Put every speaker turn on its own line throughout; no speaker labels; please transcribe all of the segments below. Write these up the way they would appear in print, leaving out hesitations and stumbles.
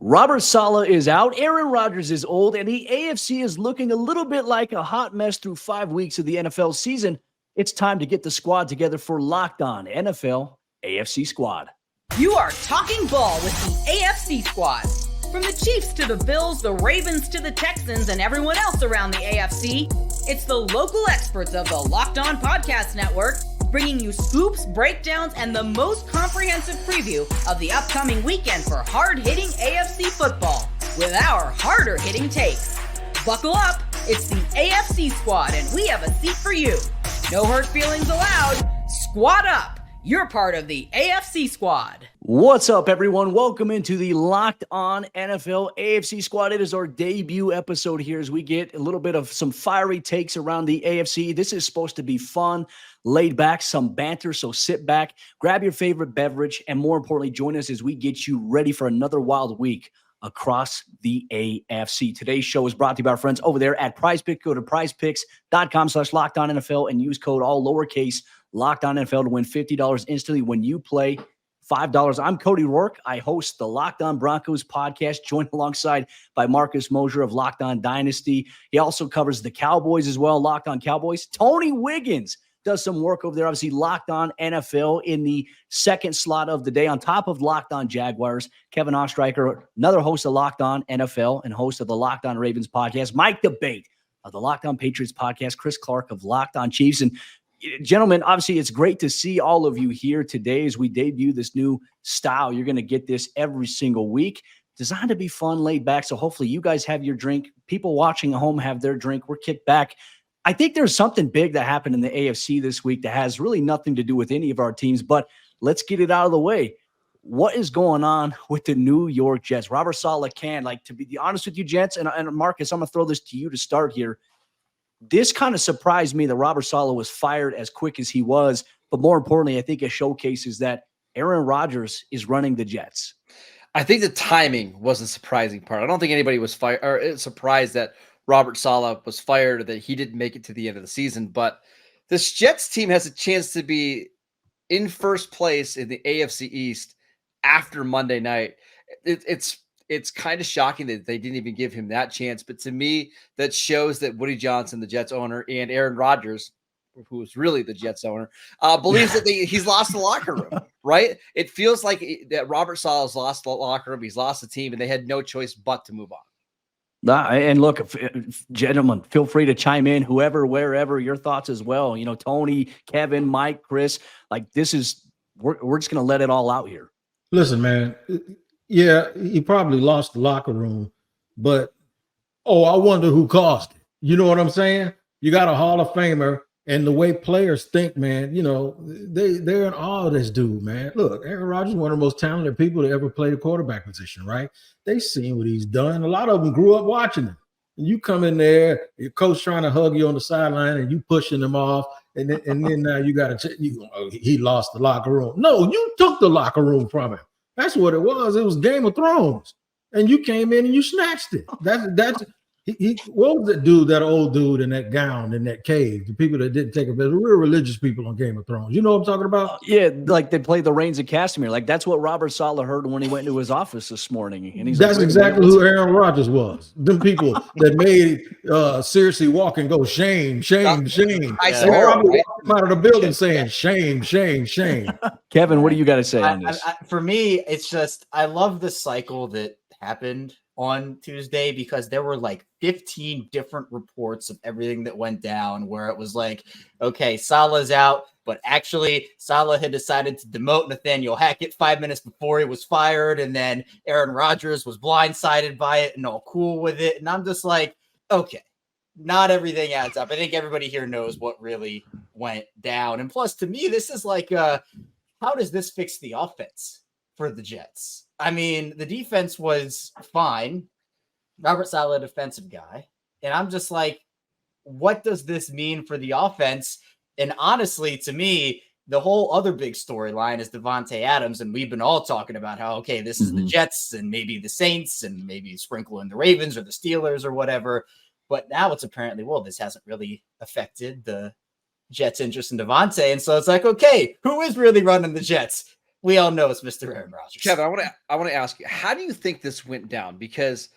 Robert Saleh is out, Aaron Rodgers is old, and the AFC is looking a little bit like a hot mess through 5 weeks of the NFL season. It's time to get the squad together for Locked On NFL AFC Squad.
You are talking ball with the AFC Squad. From the Chiefs to the Bills, the Ravens to the Texans, and everyone else around the AFC, it's the local experts of the Locked On Podcast Network, bringing you scoops, breakdowns, and the most comprehensive preview of the upcoming weekend for hard-hitting AFC football with our harder-hitting takes. Buckle up, it's the AFC Squad, and we have a seat for you. No hurt feelings allowed. Squad up. You're part of the AFC Squad.
What's up, everyone? Welcome into the Locked On NFL AFC Squad. It is our debut episode here as we get a little bit of some fiery takes around the AFC. This is supposed to be fun, laid back, some banter, so sit back, grab your favorite beverage, and more importantly, join us as we get you ready for another wild week across the AFC. Today's show is brought to you by our friends over there at PrizePicks. Go to prizepicks.com/LockedOnNFL and use code all lowercase Locked On NFL to win $50 instantly when you play $5. I'm Cody Roark. I host the Locked On Broncos podcast, joined alongside by Marcus Mosher of Locked On Dynasty. He also covers the Cowboys as well, Locked On Cowboys. Tony Wiggins does some work over there, obviously Locked On NFL in the second slot of the day on top of Locked On Jaguars. Kevin Ostreicher, another host of Locked On NFL and host of the Locked On Ravens podcast. Mike Debate of the Locked On Patriots podcast. Chris Clark of Locked On Chiefs. And gentlemen, obviously it's great to see all of you here today as we debut this new style. You're going to get this every single week. Designed to be fun, laid back. So hopefully you guys have your drink. People watching at home have their drink. We're kicked back. I think there's something big that happened in the AFC this week that has really nothing to do with any of our teams, but let's get it out of the way. What is going on with the New York Jets? Robert Saleh to be honest with you, gents, and Marcus, I'm going to throw this to you to start here. This kind of surprised me that Robert Saleh was fired as quick as he was, but more importantly, I think it showcases that Aaron Rodgers is running the Jets.
I think the timing was the surprising part. I don't think anybody was surprised that Robert Saleh was fired or that he didn't make it to the end of the season, but this Jets team has a chance to be in first place in the AFC East after Monday night. It's kind of shocking that they didn't even give him that chance. But to me, that shows that Woody Johnson, the Jets owner, and Aaron Rodgers, who is really the Jets owner, believes that he's lost the locker room, right? It feels like that Robert Saleh's lost the locker room. He's lost the team, and they had no choice but to move on.
And look, gentlemen, feel free to chime in, whoever, wherever, your thoughts as well. You know, Tony, Kevin, Mike, Chris, we're just going to let it all out here.
Listen, man. Yeah, he probably lost the locker room, but I wonder who caused it. You know what I'm saying? You got a Hall of Famer, and the way players think, man, you know, they're in awe of this dude, man. Look, Aaron Rodgers is one of the most talented people to ever play the quarterback position, right? They've seen what he's done. A lot of them grew up watching him. And you come in there, your coach trying to hug you on the sideline, and you pushing him off, and then now you got to he lost the locker room. No, you took the locker room from him. That's what it was. It was Game of Thrones, and you came in and you snatched it. That's he. What was that dude? That old dude in that gown in that cave. The people that didn't take it. The real religious people on Game of Thrones. You know what I'm talking about?
Yeah, like they played the Reigns of Castamere. Like that's what Robert Saleh heard when he went into his office this morning. And
that's exactly who Aaron Rodgers was. Them people that made seriously walk and go shame, shame, shame.
I swear,
probably walking out of the building saying shame, shame, shame.
Kevin, what do you got to say on this?
For me, it's just I love the cycle that happened on Tuesday because there were like 15 different reports of everything that went down where it was like, okay, Saleh's out, but actually Saleh had decided to demote Nathaniel Hackett 5 minutes before he was fired, and then Aaron Rodgers was blindsided by it and all cool with it. And I'm just like, okay, not everything adds up. I think everybody here knows what really went down. And plus, to me, this is like, how does this fix the offense for the Jets? I mean, the defense was fine. Robert Saleh, defensive guy. And I'm just like, what does this mean for the offense? And honestly, to me, the whole other big storyline is Devante Adams. And we've been all talking about how, okay, this is the Jets and maybe the Saints and maybe sprinkle in the Ravens or the Steelers or whatever. But now it's apparently, well, this hasn't really affected the Jets' interest in Devante. And so it's like, okay, who is really running the Jets? we all know it's Mr. Aaron Rodgers.
Kevin, I want to ask you, how do you think this went down? Because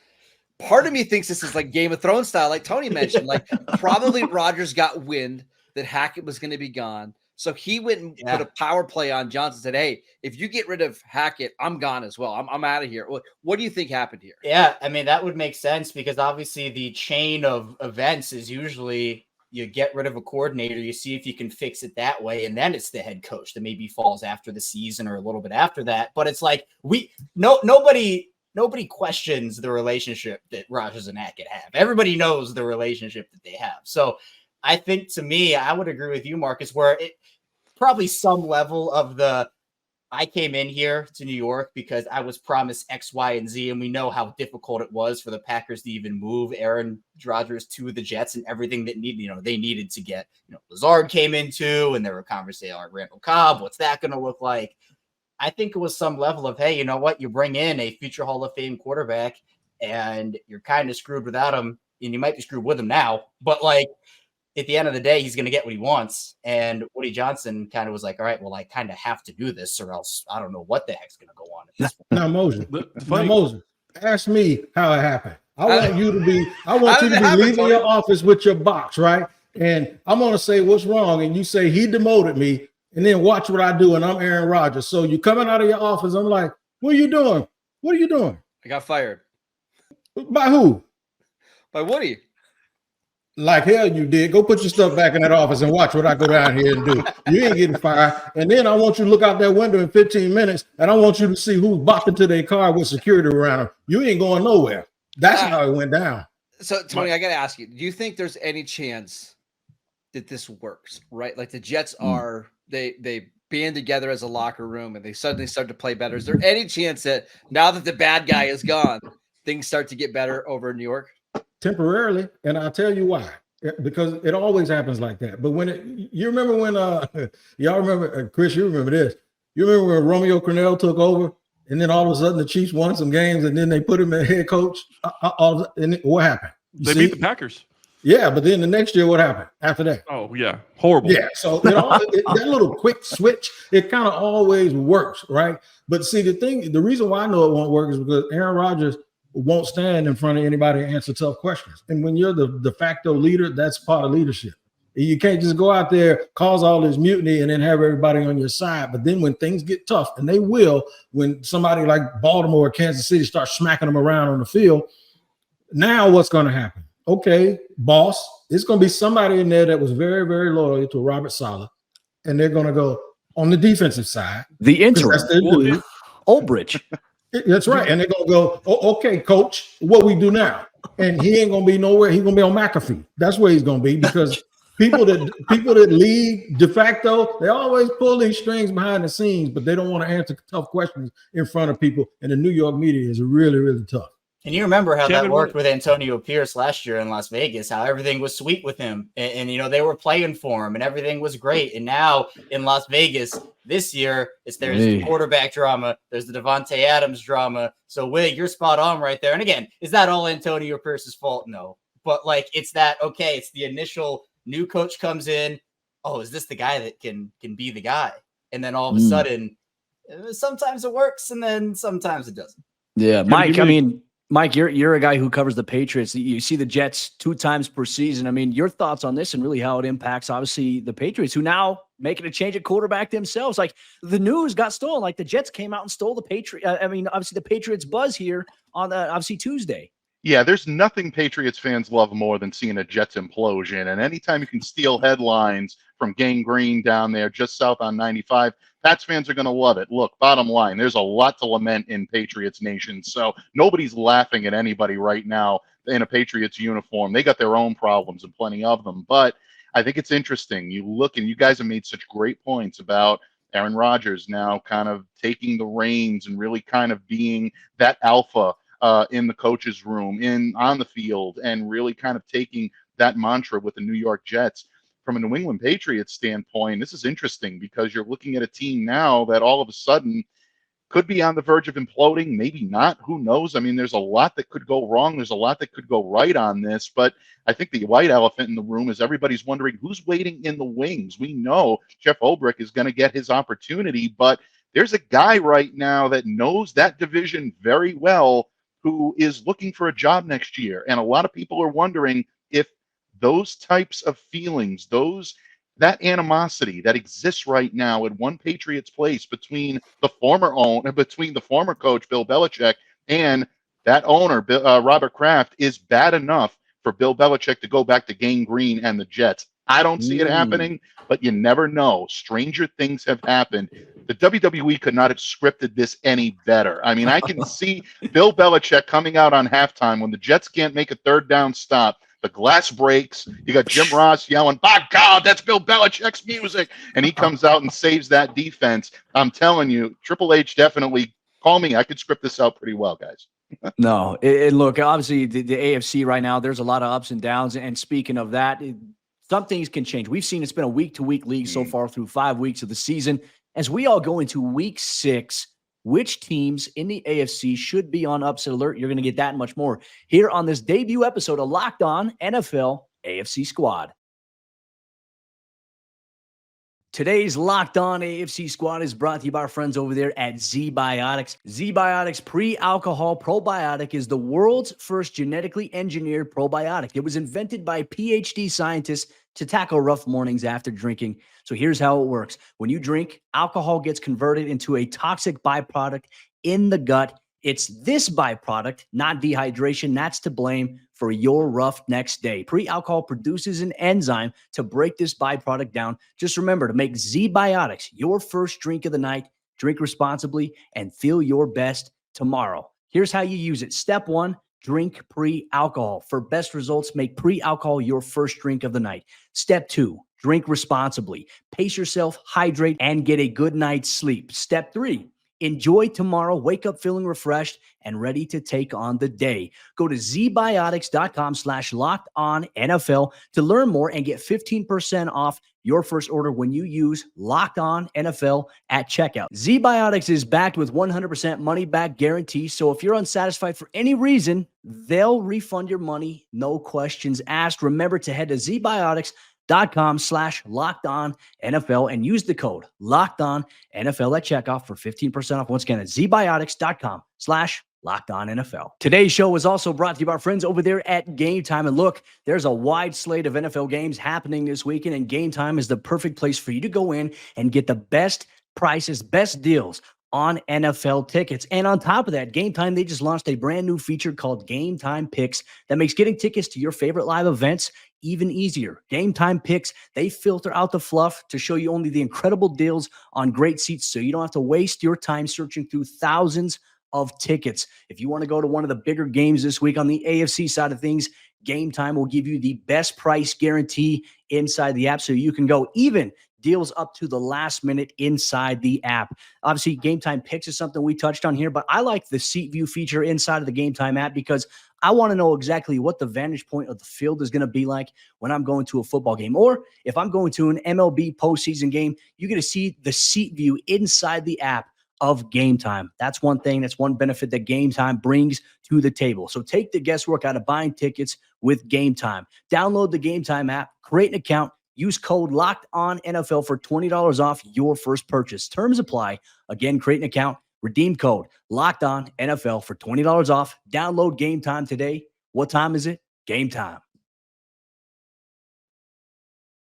part of me thinks this is like Game of Thrones style, like Tony mentioned. Like probably Rodgers got wind that Hackett was going to be gone. So he went and put a power play on Johnson, said, hey, if you get rid of Hackett, I'm gone as well. I'm out of here. What do you think happened here?
Yeah, I mean, that would make sense because obviously the chain of events is usually you get rid of a coordinator, you see if you can fix it that way, and then it's the head coach that maybe falls after the season or a little bit after that. But it's like nobody questions the relationship that Rodgers and Hackett have. Everybody knows the relationship that they have. So I think, to me, I would agree with you, Marcus, where it probably some level of I came in here to New York because I was promised X, Y, and Z, and we know how difficult it was for the Packers to even move Aaron Rodgers to the Jets and everything that they needed to get. Lazard came into, and there were conversations like Randall Cobb. What's that going to look like? I think it was some level of, hey, you know what? You bring in a future Hall of Fame quarterback, and you're kind of screwed without him, and you might be screwed with him now, but at the end of the day, he's going to get what he wants. And Woody Johnson kind of was like, all right, well, I kind of have to do this or else I don't know what the heck's going to go on at this point.
Now, Moses, ask me how it happened. I want you to be leaving your office with your box, right? And I'm going to say what's wrong. And you say he demoted me, and then watch what I do. And I'm Aaron Rodgers. So you coming out of your office. I'm like, what are you doing? What are you doing?
I got fired.
By who?
By Woody.
Like hell you did. Go put your stuff back in that office and watch what I go down here and do. You ain't getting fired. And then I want you to look out that window in 15 minutes, and I want you to see who's bopping to their car with security around them. You ain't going nowhere. That's how it went down.
So, Tony, I got to ask you, do you think there's any chance that this works, right? Like the Jets they band together as a locker room, and they suddenly start to play better. Is there any chance that now that the bad guy is gone, things start to get better over in New York?
Temporarily, and I'll tell you why. Because it always happens like that. But you remember when y'all remember, Chris, you remember this. You remember when Romeo Crennel took over, and then all of a sudden the Chiefs won some games, and then they put him as head coach. And what happened?
They beat the Packers.
Yeah, but then the next year, what happened after that?
Oh, yeah. Horrible.
Yeah, so that little quick switch, it kind of always works, right? But see, the reason why I know it won't work is because Aaron Rodgers won't stand in front of anybody and answer tough questions. And when you're the de facto leader, that's part of leadership. You can't just go out there, cause all this mutiny, and then have everybody on your side. But then when things get tough, and they will, when somebody like Baltimore or Kansas City starts smacking them around on the field, now what's going to happen? Okay, boss, it's going to be somebody in there that was very, very loyal to Robert Saleh, and they're going to go on the defensive side.
The interim. Olbrich.
That's right. And they're going to go, oh, okay, coach, what we do now? And he ain't going to be nowhere. He's going to be on McAfee. That's where he's going to be, because people that lead de facto, they always pull these strings behind the scenes, but they don't want to answer tough questions in front of people. And the New York media is really, really tough.
And you remember how that worked with Antonio Pierce last year in Las Vegas, how everything was sweet with him. And they were playing for him and everything was great. And now in Las Vegas this year, there's the quarterback drama. There's the Devante Adams drama. So, Wig, you're spot on right there. And again, is that all Antonio Pierce's fault? No. But, it's it's the initial new coach comes in. Oh, is this the guy that can be the guy? And then all of a sudden, sometimes it works and then sometimes it doesn't.
Yeah, Mike, you're a guy who covers the Patriots. You see the Jets 2 times per season. I mean, your thoughts on this and really how it impacts, obviously, the Patriots, who now making a change at quarterback themselves. Like, the news got stolen. Like, the Jets came out and stole the obviously the Patriots buzz here on obviously Tuesday.
Yeah, there's nothing Patriots fans love more than seeing a Jets implosion. And anytime you can steal headlines from Gang Green down there just south on 95, Pats fans are going to love it. Look, bottom line, there's a lot to lament in Patriots Nation. So nobody's laughing at anybody right now in a Patriots uniform. They got their own problems and plenty of them. But I think it's interesting. You look, and you guys have made such great points about Aaron Rodgers now kind of taking the reins and really kind of being that alpha in the coach's room, on the field, and really kind of taking that mantra with the New York Jets. From a New England Patriots standpoint, this is interesting because you're looking at a team now that all of a sudden could be on the verge of imploding, maybe not. Who knows? I mean, there's a lot that could go wrong. There's a lot that could go right on this. But I think the white elephant in the room is everybody's wondering who's waiting in the wings. We know Jeff Ulbrich is going to get his opportunity, but there's a guy right now that knows that division very well who is looking for a job next year. And a lot of people are wondering if those types of feelings, that animosity that exists right now in one Patriots place between the former coach Bill Belichick and that owner Robert Kraft is bad enough for Bill Belichick to go back to Gang Green and the Jets. I don't see it happening, but you never know. Stranger things have happened. The WWE could not have scripted this any better. I mean, I can see Bill Belichick coming out on halftime when the Jets can't make a third down stop. The glass breaks. You got Jim Ross yelling, "By God, that's Bill Belichick's music." And he comes out and saves that defense. I'm telling you, Triple H definitely, call me. I could script this out pretty well, guys.
No, look, obviously the AFC right now, there's a lot of ups and downs. And speaking of that, some things can change. We've seen it's been a week-to-week league so far through 5 weeks of the season. As we all go into week 6, which teams in the AFC should be on upset alert? You're going to get that and much more here on this debut episode of Locked On NFL AFC Squad. Today's Locked On AFC Squad is brought to you by our friends over there at ZBiotics. ZBiotics Pre-Alcohol Probiotic is the world's first genetically engineered probiotic. It was invented by PhD scientists to tackle rough mornings after drinking. So here's how it works. When you drink, alcohol gets converted into a toxic byproduct in the gut. It's this byproduct, not dehydration, that's to blame for your rough next day. Pre-alcohol produces an enzyme to break this byproduct down. Just remember to make ZBiotics your first drink of the night. Drink responsibly and feel your best tomorrow. Here's how you use it. Step 1, drink pre-alcohol. For best results, make pre-alcohol your first drink of the night. Step 2, drink responsibly. Pace yourself, hydrate, and get a good night's sleep. Step 3, enjoy tomorrow. Wake up feeling refreshed and ready to take on the day. Go to zbiotics.com/LockedOnNFL to learn more and get 15% off your first order when you use Locked On NFL at checkout. ZBiotics is backed with 100% money back guarantee. So if you're unsatisfied for any reason, they'll refund your money. No questions asked. Remember to head to zbiotics.com/LockedOnNFL and use the code LockedOnNFL at checkout for 15% off. Once again, at zbiotics.com/LockedOnNFL. Today's show is also brought to you by our friends over there at Game Time. And look, there's a wide slate of NFL games happening this weekend, and Game Time is the perfect place for you to go in and get the best prices, best deals on NFL tickets. And on top of that, Game Time, they just launched a brand new feature called Game Time Picks that makes getting tickets to your favorite live events even easier. Game Time Picks, they filter out the fluff to show you only the incredible deals on great seats, so you don't have to waste your time searching through thousands of tickets. If you want to go to one of the bigger games this week on the AFC side of things, Game Time will give you the best price guarantee inside the app, so you can go even deals up to the last minute inside the app. Obviously, Game Time Picks is something we touched on here, but I like the seat view feature inside of the Game Time app because I want to know exactly what the vantage point of the field is going to be like when I'm going to a football game. Or if I'm going to an MLB postseason game, you're going to see the seat view inside the app of Game Time. That's one thing. That's one benefit that Game Time brings to the table. So take the guesswork out of buying tickets with Game Time. Download the Game Time app, create an account, use code LOCKEDONNFL for $20 off your first purchase. Terms apply. Again, create an account, redeem code LOCKEDONNFL for $20 off. Download Game Time today. What time is it? Game time.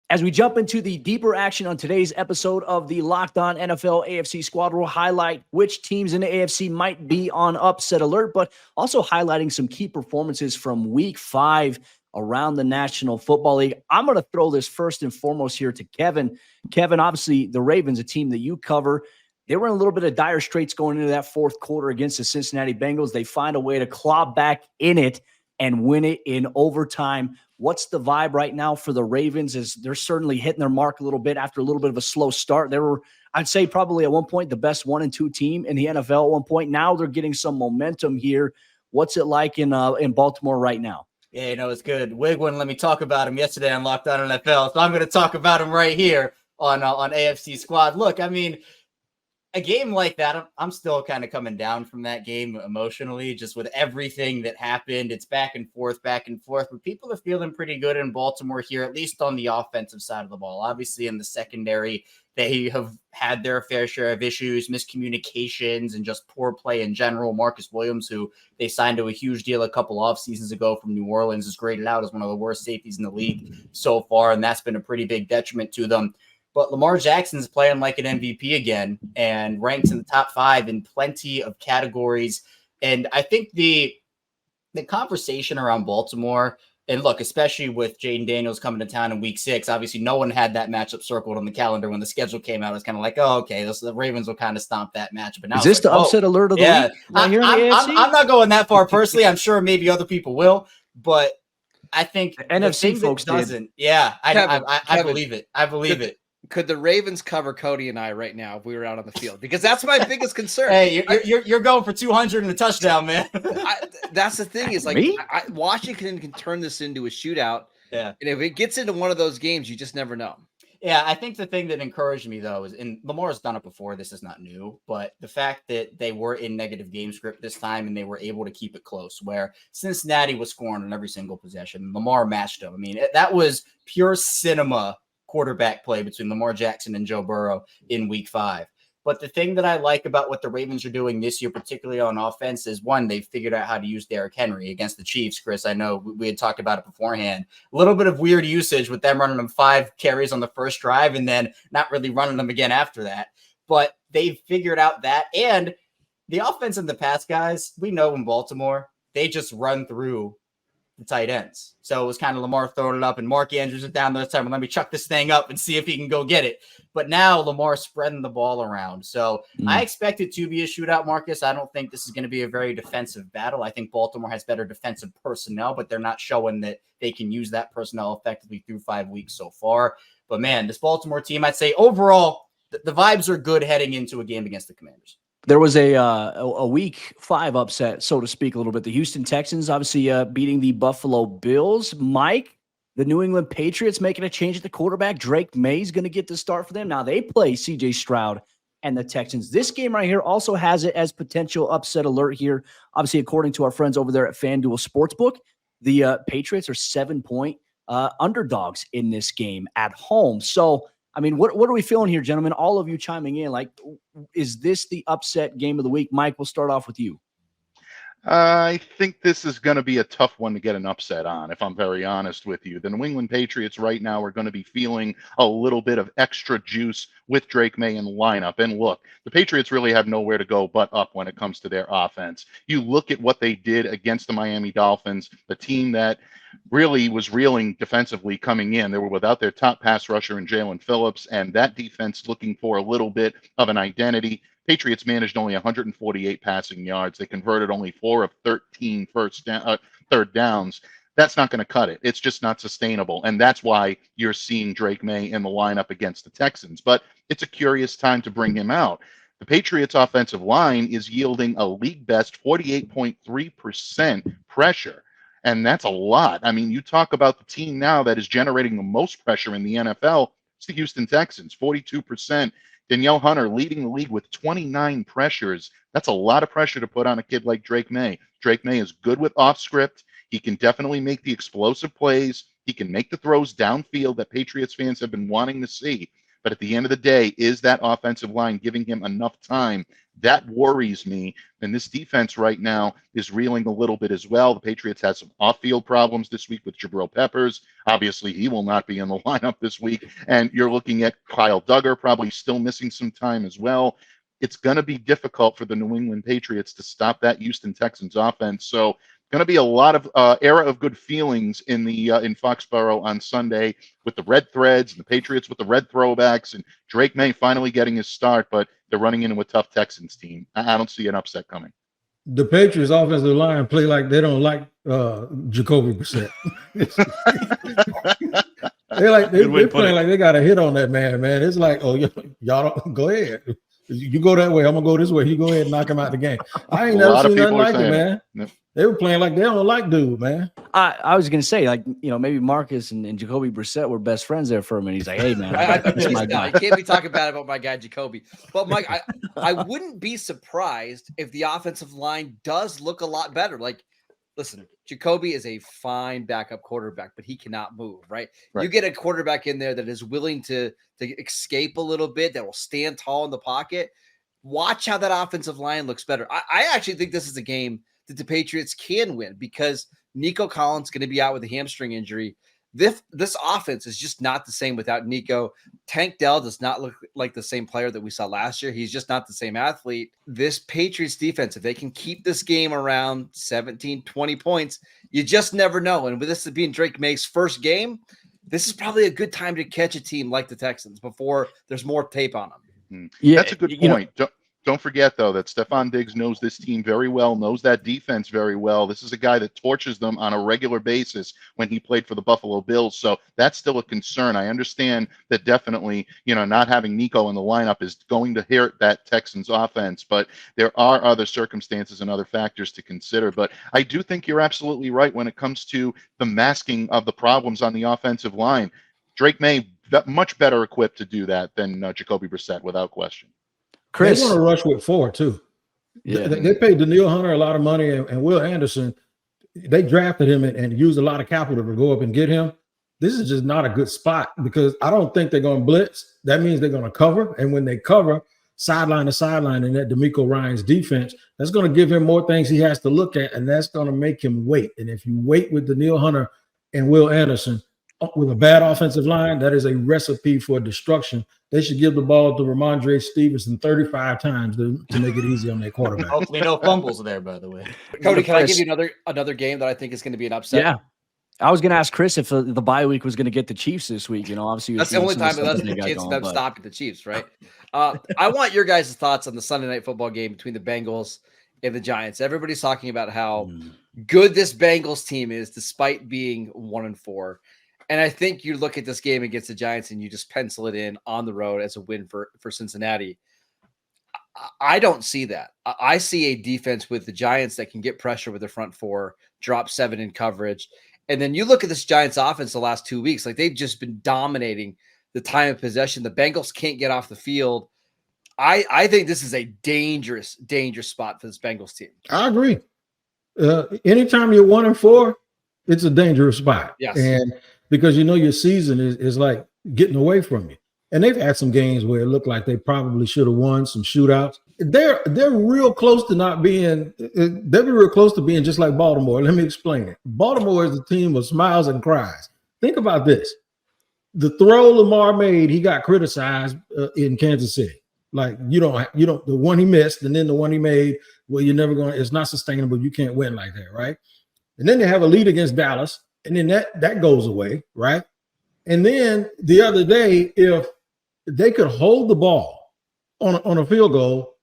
As we jump into the deeper action on today's episode of the Locked On NFL AFC Squad, we'll highlight which teams in the AFC might be on upset alert, but also highlighting some key performances from Week 5 around the National Football League. I'm going to throw this first and foremost here to Kevin. Kevin, obviously the Ravens, a team that you cover, they were in a little bit of dire straits going into that fourth quarter against the Cincinnati Bengals. They find a way to claw back in it and win it in overtime. What's the vibe right now for the Ravens? Is they're certainly hitting their mark a little bit after a little bit of a slow start. They were, I'd say, probably at one point the best 1 and 2 team in the NFL at one point. Now they're getting some momentum here. What's it like in Baltimore right now?
Yeah, it's good. Wig wouldn't let me talk about him yesterday on Locked On NFL, so I'm going to talk about him right here on AFC Squad. Look, I mean, a game like that, I'm still kind of coming down from that game emotionally, just with everything that happened. It's back and forth, but people are feeling pretty good in Baltimore here, at least on the offensive side of the ball. Obviously, in the secondary, they have had their fair share of issues, miscommunications, and just poor play in general. Marcus Williams, who they signed to a huge deal a couple off seasons ago from New Orleans, is graded out as one of the worst safeties in the league so far, and that's been a pretty big detriment to them. But Lamar Jackson's playing like an MVP again and ranks in the top 5 in plenty of categories. And I think the conversation around Baltimore, and look, especially with Jaden Daniels coming to town in week 6, obviously no one had that matchup circled on the calendar when the schedule came out. It was kind of like, oh, okay, the Ravens will kind of stomp that match. But now
is this the upset alert of the week?
I'm not going that far personally. I'm sure maybe other people will, but I think
the NFC folks
doesn't. Yeah, I believe it. I believe it.
Could the Ravens cover Cody and I right now if we were out on the field? Because that's my biggest concern.
Hey, you're going for 200 and a touchdown, man.
That's the thing is like Washington can turn this into a shootout.
Yeah.
And if it gets into one of those games, you just never know.
Yeah, I think the thing that encouraged me, though, is, and Lamar's done it before, this is not new, but the fact that they were in negative game script this time and they were able to keep it close, where Cincinnati was scoring on every single possession. Lamar matched them. I mean, that was pure cinema quarterback play between Lamar Jackson and Joe Burrow in week 5. But the thing that I like about what the Ravens are doing this year, particularly on offense, is one, they've figured out how to use Derrick Henry against the Chiefs. Chris, I know we had talked about it beforehand. A little bit of weird usage with them running them 5 carries on the first drive and then not really running them again after that. But they've figured out that. And the offense and the pass guys, we know in Baltimore, they just run through the tight ends. So it was kind of Lamar throwing it up and Mark Andrews is down this time. Let me chuck this thing up and see if he can go get it. But now Lamar spreading the ball around. So I expect it to be a shootout, Marcus. I don't think this is going to be a very defensive battle. I think Baltimore has better defensive personnel, but they're not showing that they can use that personnel effectively through 5 weeks so far. But man, this Baltimore team, I'd say overall, the vibes are good heading into a game against the Commanders.
There was a week 5 upset, so to speak, a little bit. The Houston Texans obviously beating the Buffalo Bills. Mike, the New England Patriots making a change at the quarterback. Drake May's going to get the start for them. Now they play C.J. Stroud and the Texans. This game right here also has it as potential upset alert here. Obviously, according to our friends over there at FanDuel Sportsbook, the Patriots are 7-point underdogs in this game at home. So, I mean, what are we feeling here, gentlemen? All of you chiming in. Like, is this the upset game of the week? Mike, we'll start off with you.
I think this is going to be a tough one to get an upset on, if I'm very honest with you. The New England Patriots right now are going to be feeling a little bit of extra juice with Drake May in the lineup. And look, the Patriots really have nowhere to go but up when it comes to their offense. You look at what they did against the Miami Dolphins, the team that really was reeling defensively coming in. They were without their top pass rusher in Jalen Phillips, and that defense looking for a little bit of an identity. Patriots managed only 148 passing yards. They converted only 4 of 13 third downs. That's not going to cut it. It's just not sustainable. And that's why you're seeing Drake May in the lineup against the Texans. But it's a curious time to bring him out. The Patriots offensive line is yielding a league best 48.3% pressure. And that's a lot. I mean, you talk about the team now that is generating the most pressure in the NFL. It's the Houston Texans, 42%. Danielle Hunter leading the league with 29 pressures. That's a lot of pressure to put on a kid like Drake May. Drake May is good with off script. He can definitely make the explosive plays. He can make the throws downfield that Patriots fans have been wanting to see. But at the end of the day, is that offensive line giving him enough time? That worries me. And this defense right now is reeling a little bit as well. The Patriots had some off-field problems this week with Jabril Peppers. Obviously, he will not be in the lineup this week. And you're looking at Kyle Duggar probably still missing some time as well. It's going to be difficult for the New England Patriots to stop that Houston Texans offense. So going to be a lot of era of good feelings in the in Foxborough on Sunday with the red threads and the Patriots with the red throwbacks and Drake May finally getting his start, but they're running into a tough Texans team. I don't see an upset coming.
The Patriots offensive line play like they don't like Jacoby Brissett. They're playing like they got a hit on that man. It's like, oh, y'all don't go ahead. You go that way, I'm gonna go this way. You go ahead and knock him out the game. I ain't never seen nothing like it, man. Yep. They were playing like they don't like dude, man.
I was gonna say, like, maybe Marcus and Jacoby Brissett were best friends there for a minute. He's like, hey man, this is my guy.
You can't be talking bad about my guy Jacoby. But Mike, I wouldn't be surprised if the offensive line does look a lot better. Like listen, Jacoby is a fine backup quarterback, but he cannot move, right?
Right.
You get a quarterback in there that is willing to escape a little bit, that will stand tall in the pocket. Watch how that offensive line looks better. I actually think this is a game that the Patriots can win because Nico Collins is going to be out with a hamstring injury. This offense is just not the same without Nico. Tank Dell does not look like the same player that we saw last year. He's just not the same athlete. This Patriots defense, if they can keep this game around 17, 20 points, you just never know. And with this being Drake May's first game, this is probably a good time to catch a team like the Texans before there's more tape on them.
Yeah,
That's a good point. Don't forget, though, that Stephon Diggs knows this team very well, knows that defense very well. This is a guy that torches them on a regular basis when he played for the Buffalo Bills. So that's still a concern. I understand that definitely, not having Nico in the lineup is going to hurt that Texans offense, but there are other circumstances and other factors to consider. But I do think you're absolutely right when it comes to the masking of the problems on the offensive line. Drake May, much better equipped to do that than Jacoby Brissett, without question.
Chris,
they want to rush with 4 too.
Yeah.
They paid Danielle Hunter a lot of money, and Will Anderson. They drafted him and used a lot of capital to go up and get him. This is just not a good spot because I don't think they're going to blitz. That means they're going to cover, and when they cover sideline to sideline in that DeMeco Ryans defense, that's going to give him more things he has to look at, and that's going to make him wait. And if you wait with Danielle Hunter and Will Anderson with a bad offensive line, that is a recipe for destruction. They should give the ball to Ramondre Stevenson 35 times to make it easy on their quarterback.
Hopefully no fumbles there, by the way.
Cody, can I give you another game that I think is going to be an upset?
Yeah. I was going to ask Chris if the bye week was going to get the Chiefs this week. Obviously
that's the only time that's the chance of them stopping the Chiefs, right? I want your guys' thoughts on the Sunday night football game between the Bengals and the Giants. Everybody's talking about how good this Bengals team is, despite being 1-4. And I think you look at this game against the Giants and you just pencil it in on the road as a win for Cincinnati. I don't see that. I see a defense with the Giants that can get pressure with the front 4, drop 7 in coverage. And then you look at this Giants offense the last 2 weeks, like they've just been dominating the time of possession. The Bengals can't get off the field. I think this is a dangerous, dangerous spot for this Bengals team.
I agree. Anytime you're 1-4, it's a dangerous spot.
Yes.
And because your season is like getting away from you. And they've had some games where it looked like they probably should have won, some shootouts. They're real close to not being – they'll be real close to being just like Baltimore. Let me explain it. Baltimore is a team of smiles and cries. Think about this. The throw Lamar made, he got criticized in Kansas City. Like, you don't the one he missed and then the one he made, well, you're never going – it's not sustainable. You can't win like that, right? And then they have a lead against Dallas. And then that goes away, right? And then the other day, if they could hold the ball on a field goal,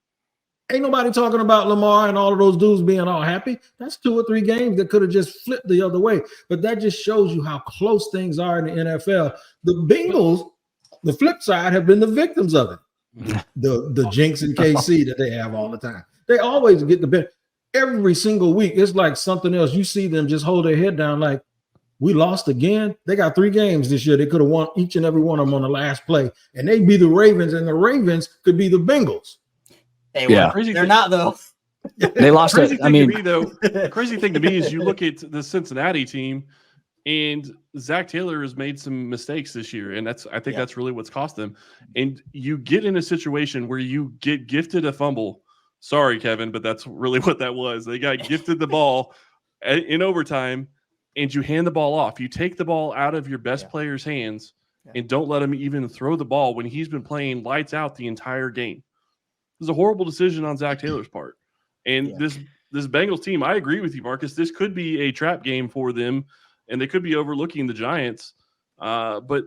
ain't nobody talking about Lamar and all of those dudes being all happy. That's 2 or 3 games that could have just flipped the other way. But that just shows you how close things are in the NFL. The Bengals, the flip side, have been the victims of it. The jinx and KC that they have all the time. They always get the best. Every single week, it's like something else. You see them just hold their head down like, we lost again. They got 3 games this year. They could have won each and every one of them on the last play. And they'd be the Ravens, and the Ravens could be the Bengals.
They're not, though.
They lost it.
Crazy thing to me is you look at the Cincinnati team, and Zach Taylor has made some mistakes this year. And I think that's really what's cost them. And you get in a situation where you get gifted a fumble. Sorry, Kevin, but that's really what that was. They got gifted the ball in overtime. And you hand the ball off. You take the ball out of your best player's hands and don't let him even throw the ball when he's been playing lights out the entire game. It was a horrible decision on Zach Taylor's part. And this Bengals team, I agree with you, Marcus. This could be a trap game for them, and they could be overlooking the Giants. But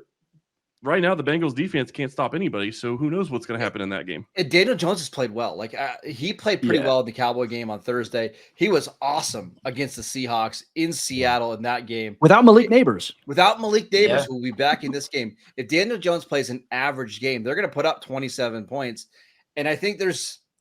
right now, the Bengals defense can't stop anybody, so who knows what's going to happen in that game.
And Daniel Jones has played well. Like he played pretty well in the Cowboy game on Thursday. He was awesome against the Seahawks in Seattle in that game.
Without Malik Neighbors.
Who will be back in this game. If Daniel Jones plays an average game, they're going to put up 27 points. And I think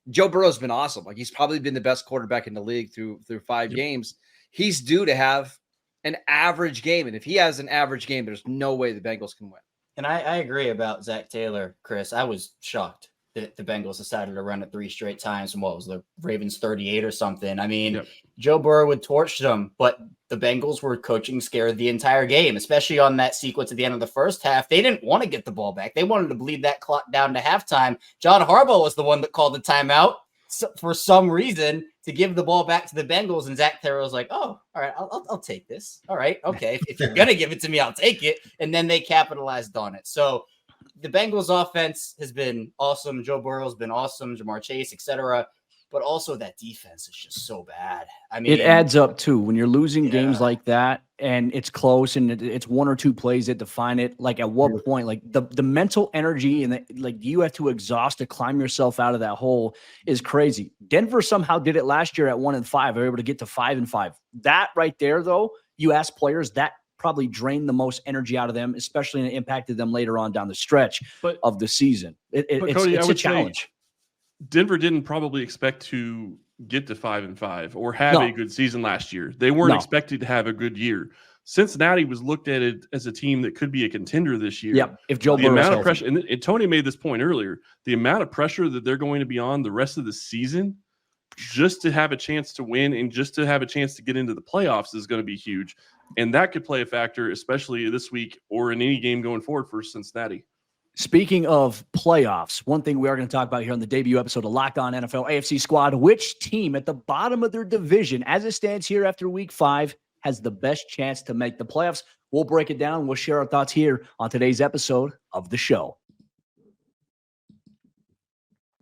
Joe Burrow's been awesome. Like he's probably been the best quarterback in the league through 5 games. He's due to have an average game. And if he has an average game, there's no way the Bengals can win.
And I agree about Zach Taylor, Chris. I was shocked the Bengals decided to run it 3 straight times, and what was the Ravens 38 or something. I mean,
Yep.
Joe Burrow would torch them, but the Bengals were coaching scared the entire game, especially on that sequence at the end of the first half. They didn't want to get the ball back. They wanted to bleed that clock down to halftime. John Harbaugh was the one that called the timeout for some reason to give the ball back to the Bengals, and Zach Taylor was like, "Oh, all right, I'll take this. All right, okay, if you're gonna give it to me, I'll take it." And then they capitalized on it. So the Bengals offense has been awesome. Joe Burrow's been awesome, Jamar Chase, etc. But also that defense is just so bad. I mean,
it adds up too when you're losing games
Yeah.
like that and it's close and it's 1 or 2 plays that define it. Like at what point, like the mental energy and like you have to exhaust to climb yourself out of that hole is crazy. Denver somehow did it last year at 1-5. They were able to get to 5-5. That right there, though, you ask players, that probably drained the most energy out of them, especially and it impacted them later on down the stretch of the season.
Cody,
It's a challenge.
Denver didn't probably expect to get to 5-5 or have a good season last year. They weren't expected to have a good year. Cincinnati was looked at it as a team that could be a contender this year.
Yep. If Joe
the
Burrow's
amount of
healthy.
pressure, and Tony made this point earlier, the amount of pressure that they're going to be on the rest of the season just to have a chance to win and just to have a chance to get into the playoffs is going to be huge. And that could play a factor, especially this week or in any game going forward for Cincinnati.
Speaking of playoffs, one thing we are going to talk about here on the debut episode of Locked On NFL AFC Squad, which team at the bottom of their division, as it stands here after week 5, has the best chance to make the playoffs? We'll break it down. We'll share our thoughts here on today's episode of the show.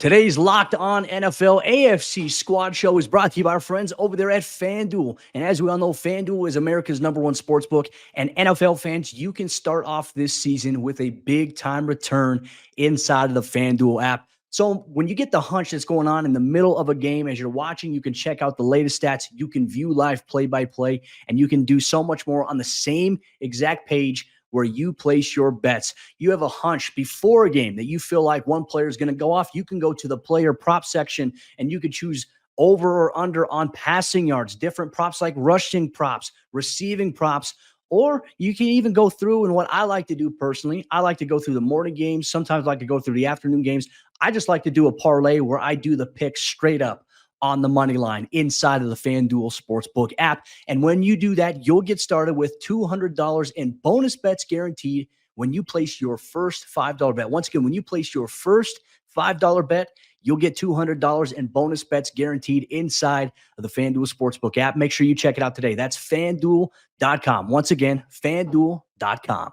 Today's Locked On NFL AFC Squad show is brought to you by our friends over there at FanDuel. And as we all know, FanDuel is America's #1 sportsbook. And NFL fans, you can start off this season with a big-time return inside of the FanDuel app. So when you get the hunch that's going on in the middle of a game as you're watching, you can check out the latest stats. You can view live play-by-play, and you can do so much more on the same exact page where you place your bets. You have a hunch before a game that you feel like one player is going to go off. You can go to the player prop section and you can choose over or under on passing yards, different props like rushing props, receiving props, or you can even go through. And what I like to do personally, I like to go through the morning games. Sometimes I like to go through the afternoon games. I just like to do a parlay where I do the picks straight up on the money line inside of the FanDuel Sportsbook app. And when you do that, you'll get started with $200 in bonus bets guaranteed when you place your first $5 bet. Once again, when you place your first $5 bet, you'll get $200 in bonus bets guaranteed inside of the FanDuel Sportsbook app. Make sure you check it out today. That's FanDuel.com. Once again, FanDuel.com.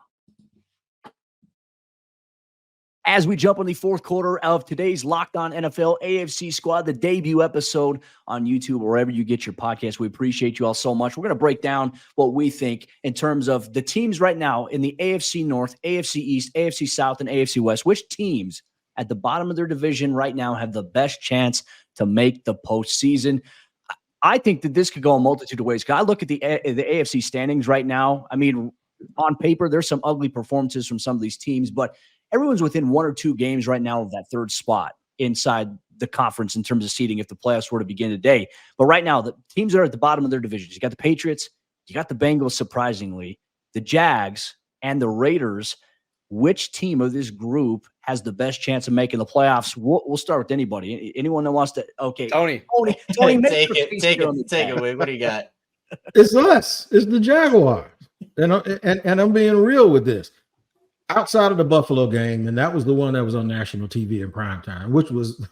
As we jump on the fourth quarter of today's Locked On NFL AFC Squad, the debut episode on YouTube, wherever you get your podcast, we appreciate you all so much. We're going to break down what we think in terms of the teams right now in the AFC North, AFC East, AFC South, and AFC West. Which teams at the bottom of their division right now have the best chance to make the postseason? I think that this could go a multitude of ways. I look at the AFC standings right now. I mean, on paper, there's some ugly performances from some of these teams, but everyone's within 1 or 2 games right now of that third spot inside the conference in terms of seeding if the playoffs were to begin today. But right now, the teams that are at the bottom of their divisions, you got the Patriots, you got the Bengals, surprisingly, the Jags, and the Raiders. Which team of this group has the best chance of making the playoffs? We'll start with anybody. Anyone that wants to? Okay,
Tony,
take it, Wig. What do you got?
It's us. It's the Jaguars. And I'm being real with this. Outside of the Buffalo game, and that was the one that was on national TV in prime time, which was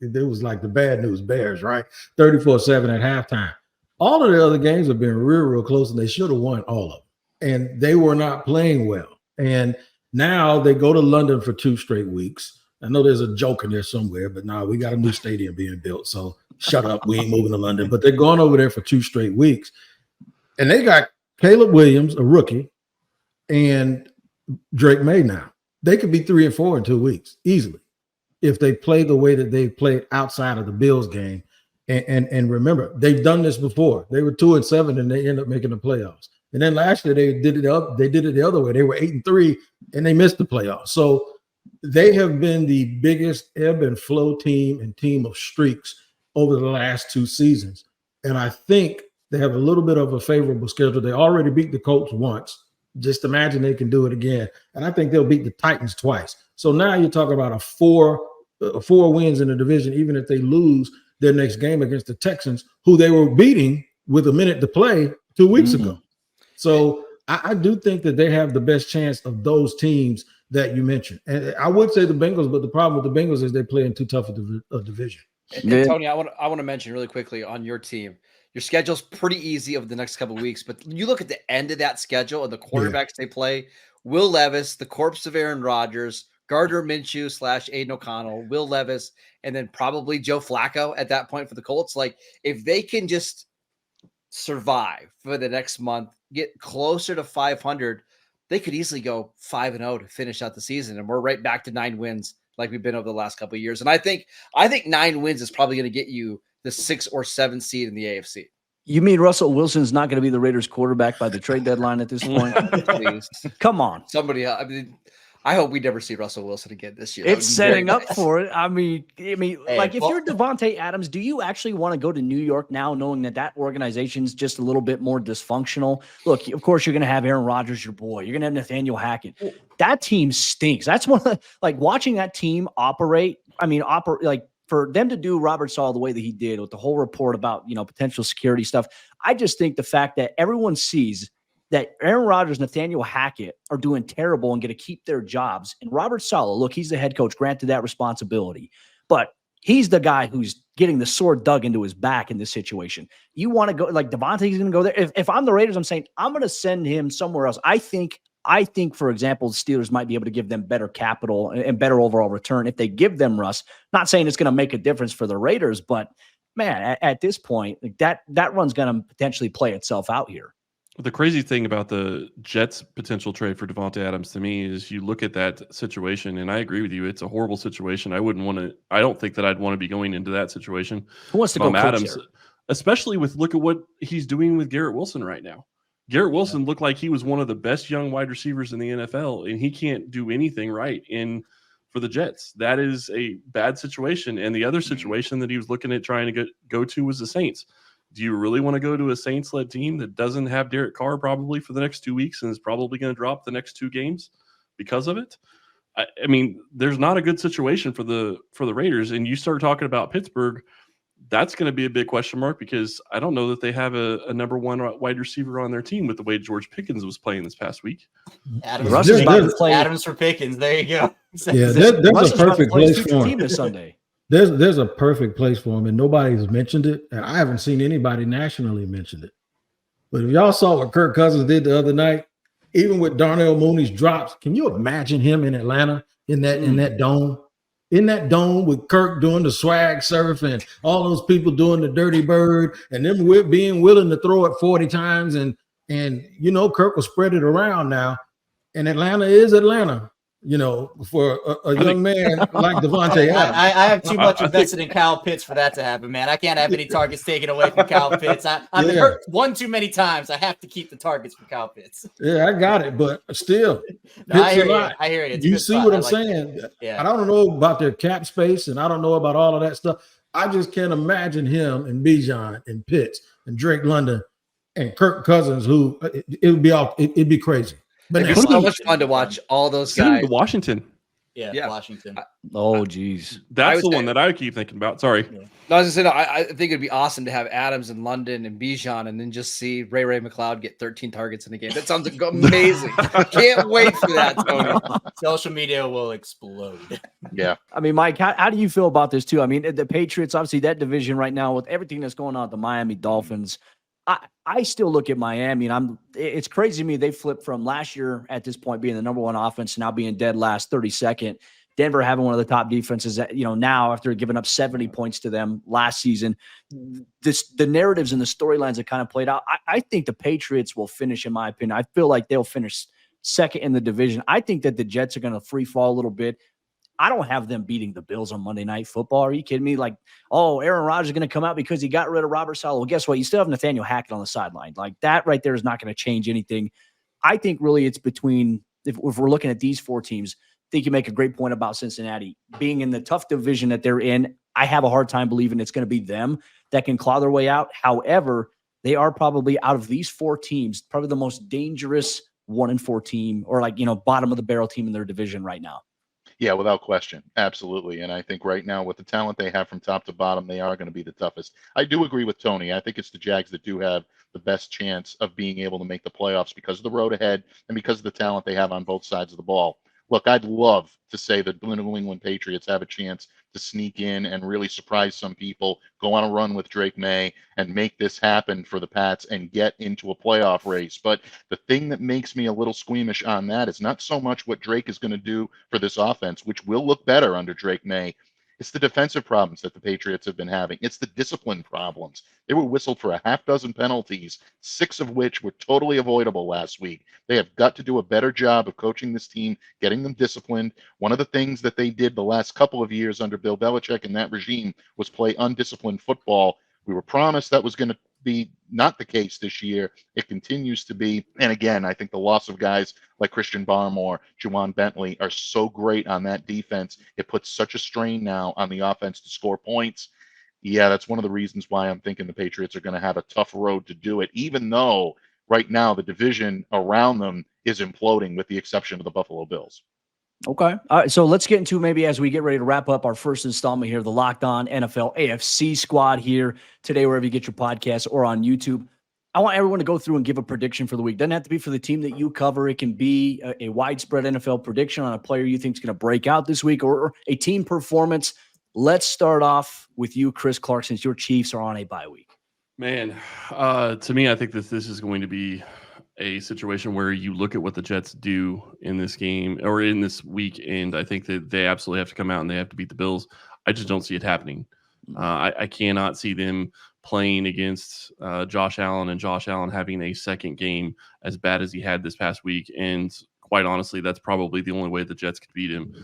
it was like the bad news Bears, right? 34-7 at halftime. All of the other games have been real close, and they should have won all of them. And they were not playing well. And now they go to London for 2 straight weeks. I know there's a joke in there somewhere, but now we got a new stadium being built. So shut up. We ain't moving to London. But they're going over there for 2 straight weeks. And they got Caleb Williams, a rookie, and Drake May now. They could be 3-4 in 2 weeks easily if they play the way that they played outside of the Bills game. And remember, they've done this before. They were 2-7 and they end up making the playoffs. And then last year they did it the other way. They were 8-3 and they missed the playoffs. So they have been the biggest ebb and flow team and team of streaks over the last 2 seasons. And I think they have a little bit of a favorable schedule. They already beat the Colts once. Just imagine they can do it again. And I think they'll beat the Titans twice. So now you're talking about a 4 wins in the division, even if they lose their next game against the Texans, who they were beating with a minute to play 2 weeks ago. So I do think that they have the best chance of those teams that you mentioned. And I would say the Bengals, but the problem with the Bengals is they play in too tough a division.
And Tony, I want to mention really quickly on your team. Your schedule's pretty easy over the next couple of weeks, but you look at the end of that schedule and the quarterbacks they play: Will Levis, the corpse of Aaron Rodgers, Gardner Minshew / Aiden O'Connell, Will Levis, and then probably Joe Flacco at that point for the Colts. Like, if they can just survive for the next month, get closer to 500, they could easily go 5-0 to finish out the season, and we're right back to 9 wins like we've been over the last couple of years. And I think 9 wins is probably going to get you the 6 or 7 seed in the AFC.
You mean Russell Wilson's not going to be the Raiders quarterback by the trade deadline at this point?
Please.
Come on.
Somebody, I hope we never see Russell Wilson again this year.
It's setting up for it. I mean,
Hey,
like, if you're Devante Adams, do you actually want to go to New York now, knowing that organization's just a little bit more dysfunctional? Look, of course, you're going to have Aaron Rodgers, your boy. You're going to have Nathaniel Hackett. That team stinks. That's one of the, like, watching that team operate. I mean, like, for them to do Robert Saleh the way that he did with the whole report about, potential security stuff. I just think the fact that everyone sees that Aaron Rodgers, Nathaniel Hackett are doing terrible and going to keep their jobs. And Robert Saleh, look, he's the head coach, granted that responsibility, but he's the guy who's getting the sword dug into his back in this situation. You want to go, like, Devante's going to go there. If I'm the Raiders, I'm saying I'm going to send him somewhere else. I think, for example, the Steelers might be able to give them better capital and better overall return if they give them Russ. Not saying it's going to make a difference for the Raiders, but man, at this point, like, that run's going to potentially play itself out here.
The crazy thing about the Jets' potential trade for Devante Adams to me is you look at that situation, and I agree with you. It's a horrible situation. I don't think that I'd want to be going into that situation.
Who wants to go
Adams, especially look at what he's doing with Garrett Wilson right now. Garrett Wilson looked like he was one of the best young wide receivers in the NFL, and he can't do anything right for the Jets. That is a bad situation. And the other situation that he was looking at trying to go to was the Saints. Do you really want to go to a Saints-led team that doesn't have Derek Carr probably for the next 2 weeks and is probably going to drop the next 2 games because of it? I mean, there's not a good situation for the Raiders. And you start talking about Pittsburgh, that's going to be a big question mark, because I don't know that they have a number 1 wide receiver on their team with the way George Pickens was playing this past week.
Adams for Pickens. There you go.
Yeah, there's a perfect place for him
this Sunday.
There's a perfect place for him, and nobody's mentioned it. And I haven't seen anybody nationally mention it. But if y'all saw what Kirk Cousins did the other night, even with Darnell Mooney's drops, can you imagine him in Atlanta in that dome? In that dome with Kirk doing the swag surf and all those people doing the dirty bird, and them being willing to throw it 40 times, and Kirk will spread it around now. And Atlanta is Atlanta. For a young man like Devante Adams.
I have too much invested in Kyle Pitts for that to happen, man. I can't have any targets taken away from Kyle Pitts. I've been hurt one too many times. I have to keep the targets for Kyle Pitts.
Yeah, I got it, but still.
I hear you.
You see what I'm saying?
Yeah.
I don't know about their cap space, and I don't know about all of that stuff. I just can't imagine him and Bijan and Pitts and Drake London and Kirk Cousins, who it'd be crazy. But
it's so much fun to watch all those guys.
To Washington.
Yeah, Washington.
Oh, geez.
That's the one that I keep thinking about. Sorry.
Yeah. No, I was going to say, I think it'd be awesome to have Adams in London and Bijan, and then just see Ray McLeod get 13 targets in the game. That sounds amazing. Can't wait for that, Tony.
Social media will explode.
Yeah.
I mean, Mike, how do you feel about this, too? I mean, the Patriots, obviously, that division right now, with everything that's going on with the Miami Dolphins, I still look at Miami, and it's crazy to me. They flipped from last year at this point being the number 1 offense to now being dead last, 32nd. Denver having one of the top defenses that, now after giving up 70 points to them last season. The narratives and the storylines that kind of played out. I think the Patriots will finish, in my opinion. I feel like they'll finish second in the division. I think that the Jets are going to free fall a little bit. I don't have them beating the Bills on Monday Night Football. Are you kidding me? Like, Aaron Rodgers is going to come out because he got rid of Robert Saleh. Well, guess what? You still have Nathaniel Hackett on the sideline. Like, that right there is not going to change anything. I think really it's between, if we're looking at these 4 teams, I think you make a great point about Cincinnati being in the tough division that they're in. I have a hard time believing it's going to be them that can claw their way out. However, they are probably, out of these 4 teams, probably the most dangerous 1-4 team, or bottom of the barrel team in their division right now.
Yeah, without question. Absolutely. And I think right now, with the talent they have from top to bottom, they are going to be the toughest. I do agree with Tony. I think it's the Jags that do have the best chance of being able to make the playoffs because of the road ahead and because of the talent they have on both sides of the ball. Look, I'd love to say that the New England Patriots have a chance to sneak in and really surprise some people, go on a run with Drake May, and make this happen for the Pats and get into a playoff race. But the thing that makes me a little squeamish on that is not so much what Drake is going to do for this offense, which will look better under Drake May. It's the defensive problems that the Patriots have been having. It's the discipline problems. They were whistled for a half dozen penalties, 6 of which were totally avoidable last week. They have got to do a better job of coaching this team, getting them disciplined. One of the things that they did the last couple of years under Bill Belichick and that regime was play undisciplined football. We were promised that was going to be not the case this year. It continues to be. And again, I think the loss of guys like Christian Barmore, Juwan Bentley are so great on that defense. It puts such a strain now on the offense to score points. Yeah, that's one of the reasons why I'm thinking the Patriots are going to have a tough road to do it, even though right now the division around them is imploding with the exception of the Buffalo Bills.
Okay. All right. So let's get into, maybe as we get ready to wrap up our first installment here, the Locked On NFL AFC Squad here today, wherever you get your podcasts or on YouTube. I want everyone to go through and give a prediction for the week. Doesn't have to be for the team that you cover. It can be a widespread NFL prediction on a player you think is going to break out this week or a team performance. Let's start off with you, Chris Clark, since your Chiefs are on a bye week.
Man, to me, I think that this is going to be a situation where you look at what the Jets do in this game or in this week, and I think that they absolutely have to come out and they have to beat the Bills. I just don't see it happening. I cannot see them playing against Josh Allen and Josh Allen having a second game as bad as he had this past week. And quite honestly, that's probably the only way the Jets could beat him.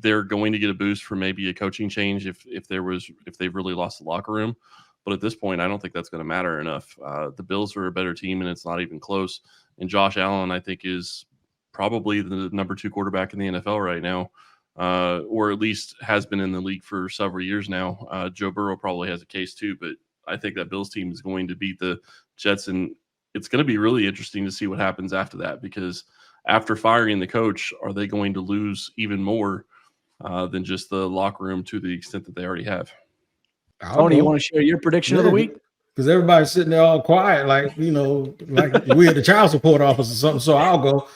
They're going to get a boost from maybe a coaching change if they've really lost the locker room. But at this point, I don't think that's going to matter enough. The Bills are a better team, and it's not even close. And Josh Allen, I think, is probably the number 2 quarterback in the NFL right now, or at least has been in the league for several years now. Joe Burrow probably has a case too, but I think that Bills team is going to beat the Jets, and it's going to be really interesting to see what happens after that, because after firing the coach, are they going to lose even more than just the locker room to the extent that they already have?
Tony, you want to share your prediction of the week?
Because everybody's sitting there all quiet, like, you know, like we're at the child support office or something. So I'll go.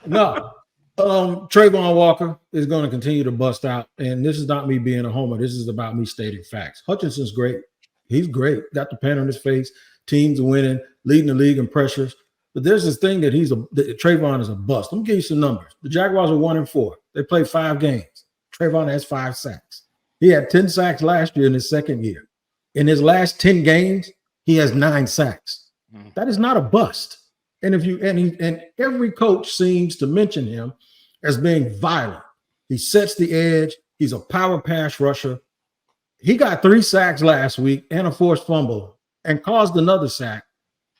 No. Trayvon Walker is going to continue to bust out. And this is not me being a homer. This is about me stating facts. Hutchinson's great. He's great. Got the pen on his face. Teams are winning, leading the league in pressures. But there's this thing that Trayvon is a bust. Let me give you some numbers. The Jaguars are 1-4. They played 5 games. Trayvon has 5 sacks. He had 10 sacks last year in his second year. In his last 10 games, he has 9 sacks. That is not a bust. And every coach seems to mention him as being violent. He sets the edge. He's a power pass rusher. He got 3 sacks last week and a forced fumble and caused another sack.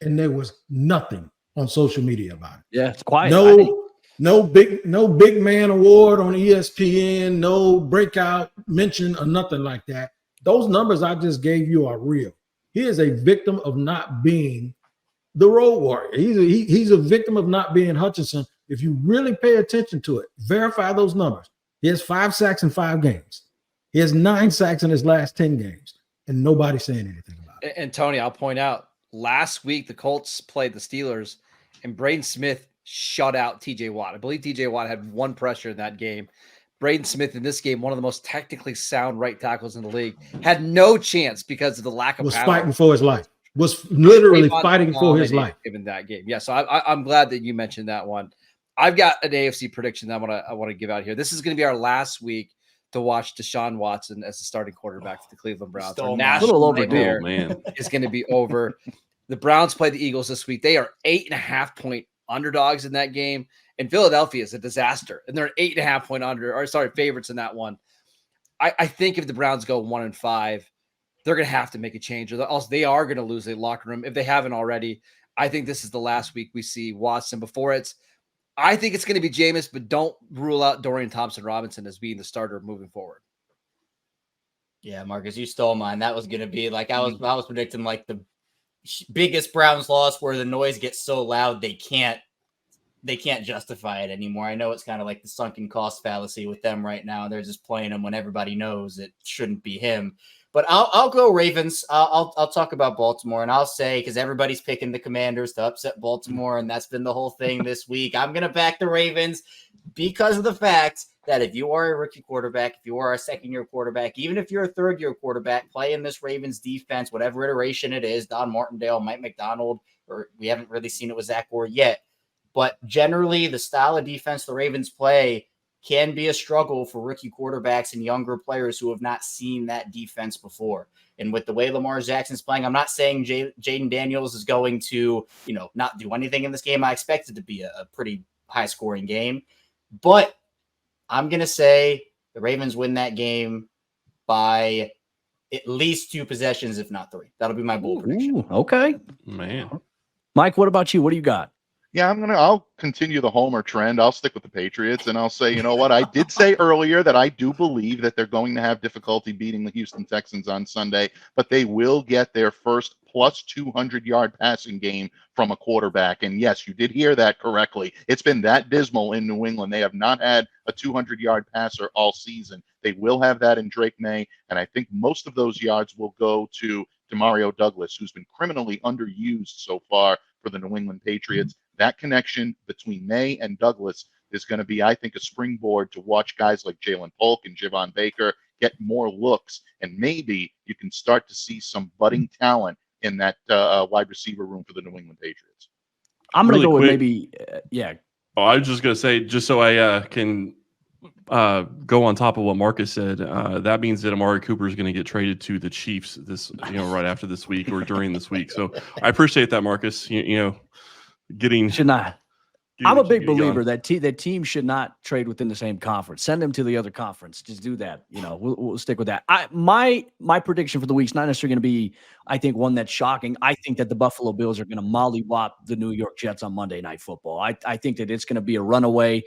And there was nothing on social media about it.
Yeah, it's quiet.
No big man award on ESPN, no breakout mention or nothing like that. Those numbers I just gave you are real. He is a victim of not being the road warrior. He's a victim of not being Hutchinson. If you really pay attention to it, verify those numbers. He has 5 sacks in 5 games. He has 9 sacks in his last 10 games, and nobody's saying anything about it.
And Tony, I'll point out, last week the Colts played the Steelers, and Braden Smith shut out TJ Watt. I believe TJ Watt had 1 pressure in that game. Braden Smith in this game, one of the most technically sound right tackles in the league, had no chance because of the lack of
was
power.
Fighting for his life. Was literally fighting for his life
in that game. Yeah, so I'm glad that you mentioned that one. I've got an AFC prediction that I want to give out here. This is going to be our last week to watch Deshaun Watson as the starting quarterback for the Cleveland Browns. Our national nightmare is going to be over. The Browns play the Eagles this week. They are 8.5-point underdogs in that game. And Philadelphia is a disaster. And they're an 8.5-point favorites in that one. I think if the Browns go 1-5, they're going to have to make a change. Or else they are going to lose the locker room if they haven't already. I think this is the last week we see Watson before I think it's going to be Jameis, but don't rule out Dorian Thompson-Robinson as being the starter moving forward.
Yeah, Marcus, you stole mine. That was going to be like I was predicting like the biggest Browns loss where the noise gets so loud they can't they can't justify it anymore. I know it's kind of like the sunken cost fallacy with them right now. They're just playing him when everybody knows it shouldn't be him. But I'll go Ravens. I'll talk about Baltimore, and I'll say, because everybody's picking the Commanders to upset Baltimore, and that's been the whole thing this week, I'm going to back the Ravens because of the fact that if you are a rookie quarterback, if you are a second-year quarterback, even if you're a third-year quarterback, playing this Ravens defense, whatever iteration it is, Don Martindale, Mike McDonald, or we haven't really seen it with Zach Gore yet, but generally the style of defense the Ravens play can be a struggle for rookie quarterbacks and younger players who have not seen that defense before. And with the way Lamar Jackson's playing, I'm not saying Jaden Daniels is going to, not do anything in this game. I expect it to be a pretty high-scoring game. But I'm going to say the Ravens win that game by at least 2 possessions, if not 3. That'll be my bold prediction.
Okay.
Man.
Mike, what about you? What do you got?
Yeah, I'll continue the homer trend. I'll stick with the Patriots, and I'll say, you know what? I did say earlier that I do believe that they're going to have difficulty beating the Houston Texans on Sunday, but they will get their first plus 200-yard passing game from a quarterback. And yes, you did hear that correctly. It's been that dismal in New England. They have not had a 200-yard passer all season. They will have that in Drake May, and I think most of those yards will go to Demario Douglas, who's been criminally underused so far for the New England Patriots. That connection between May and Douglas is going to be, I think, a springboard to watch guys like Jalen Polk and Javon Baker get more looks, and maybe you can start to see some budding talent in that wide receiver room for the New England Patriots.
I'm going to
Really
go with
quick.
maybe, yeah.
Oh, I was just going to say, just so I can go on top of what Marcus said, that means that Amari Cooper is going to get traded to the Chiefs right after this week or during this week. So I appreciate that, Marcus.
Should not. I'm a big believer that teams should not trade within the same conference. Send them to the other conference. Just do that. We'll stick with that. My prediction for the week's not necessarily going to be, I think, one that's shocking. I think that the Buffalo Bills are going to mollywop the New York Jets on Monday Night Football. I think that it's going to be a runaway.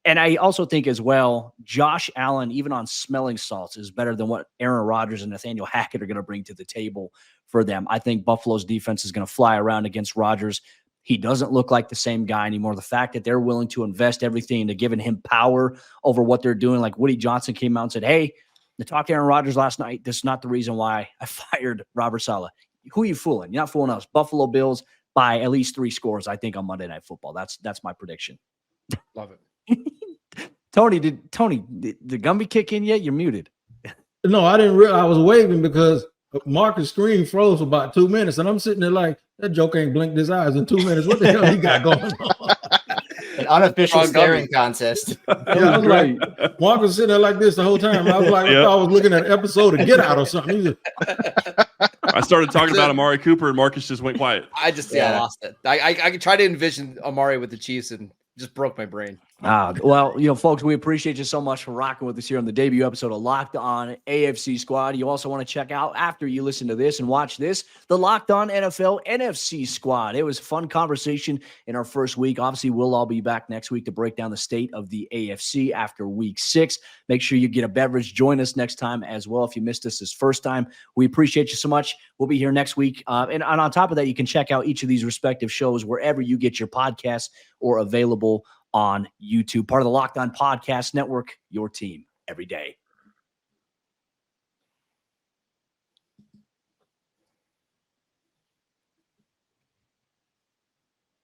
And I also think as well, Josh Allen, even on smelling salts, is better than what Aaron Rodgers and Nathaniel Hackett are going to bring to the table for them. I think Buffalo's defense is going to fly around against Rodgers. He doesn't look like the same guy anymore. The fact that they're willing to invest everything into giving him power over what they're doing, like Woody Johnson came out and said, hey, I talked to Aaron Rodgers last night. This is not the reason why I fired Robert Saleh. Who are you fooling? You're not fooling us. Buffalo Bills by at least 3 scores, I think, on Monday Night Football. That's my prediction.
Love it.
Tony, did the Gumby kick in yet? You're muted.
No, I didn't realize I was waving because Marcus' screen froze for about 2 minutes, and I'm sitting there like, that joke ain't blinked his eyes in 2 minutes. What the hell he got going on?
An unofficial staring contest.
Yeah, I was like, Marcus sitting there like this the whole time. I was like, I thought I was looking at an episode of Get Out or something.
I started talking about Amari Cooper, and Marcus just went quiet.
I lost it. I could try to envision Amari with the Chiefs and just broke my brain.
Well, folks, we appreciate you so much for rocking with us here on the debut episode of Locked On AFC Squad. You also want to check out, after you listen to this and watch this, the Locked On NFL NFC Squad. It was a fun conversation in our first week. Obviously, we'll all be back next week to break down the state of the AFC after week 6. Make sure you get a beverage. Join us next time as well if you missed us this first time. We appreciate you so much. We'll be here next week. And on top of that, you can check out each of these respective shows wherever you get your podcasts or available on YouTube. Part of the Locked On Podcast Network, your team every day.